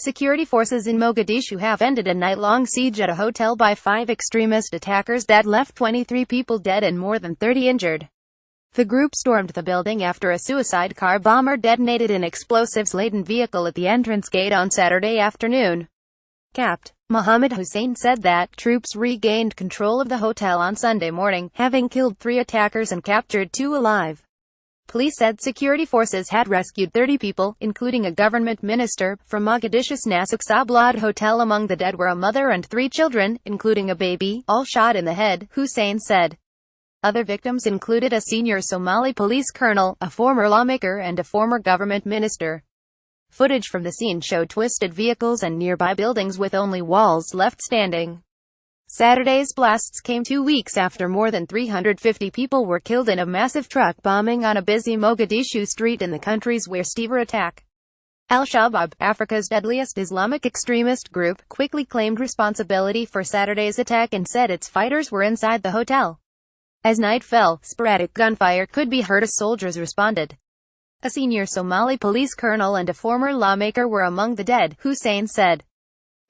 Security forces in Mogadishu have ended a night-long siege at a hotel by 5 extremist attackers that left 23 people dead and more than 30 injured. The group stormed the building after a suicide car bomber detonated an explosives-laden vehicle at the entrance gate on Saturday afternoon. Capt. Mohamed said that troops regained control of the hotel on Sunday morning, having killed 3 attackers and captured 2 alive. Police said security forces had rescued 30 people, including a government minister, from Mogadishu's Al-Shabaab hotel. Among the dead were a mother and 3 children, including a baby, all shot in the head, Hussein said. Other victims included a senior Somali police colonel, a former lawmaker and a former government minister. Footage from the scene showed twisted vehicles and nearby buildings with only walls left standing. Saturday's blasts came 2 weeks after more than 350 people were killed in a massive truck bombing on a busy Mogadishu street in the country's worst ever attack. Al-Shabaab, Africa's deadliest Islamic extremist group, quickly claimed responsibility for Saturday's attack and said its fighters were inside the hotel. As night fell, sporadic gunfire could be heard as soldiers responded. A senior Somali police colonel and a former lawmaker were among the dead, Hussein said.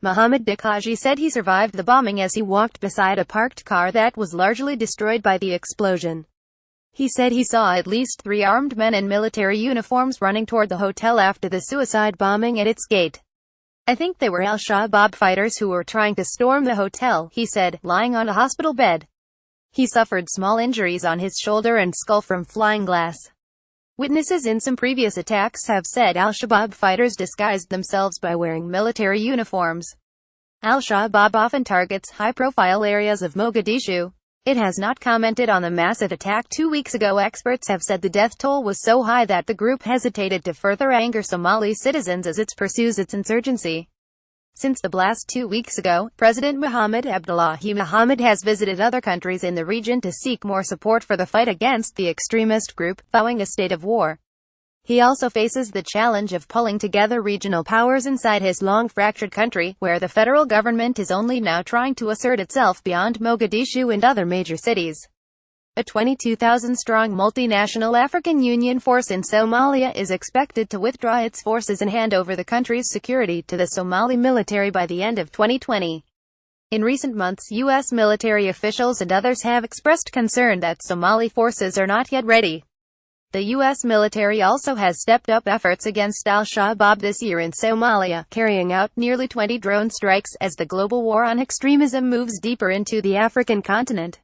Mohamed said he survived the bombing as he walked beside a parked car that was largely destroyed by the explosion. He said he saw at least 3 armed men in military uniforms running toward the hotel after the suicide bombing at its gate. I think they were Al-Shabaab fighters who were trying to storm the hotel, he said, lying on a hospital bed. He suffered small injuries on his shoulder and skull from flying glass. Witnesses in some previous attacks have said Al-Shabaab fighters disguised themselves by wearing military uniforms. Al-Shabaab often targets high-profile areas of Mogadishu. It has not commented on the massive attack 2 weeks ago. Experts have said the death toll was so high that the group hesitated to further anger Somali citizens as it pursues its insurgency. Since the blast 2 weeks ago, President Mohamed has visited other countries in the region to seek more support for the fight against the extremist group, vowing a state of war. He also faces the challenge of pulling together regional powers inside his long-fractured country, where the federal government is only now trying to assert itself beyond Mogadishu and other major cities. A 22,000-strong multinational African Union force in Somalia is expected to withdraw its forces and hand over the country's security to the Somali military by the end of 2020. In recent months, U.S. military officials and others have expressed concern that Somali forces are not yet ready. The U.S. military also has stepped up efforts against Al-Shabaab this year in Somalia, carrying out nearly 20 drone strikes as the global war on extremism moves deeper into the African continent.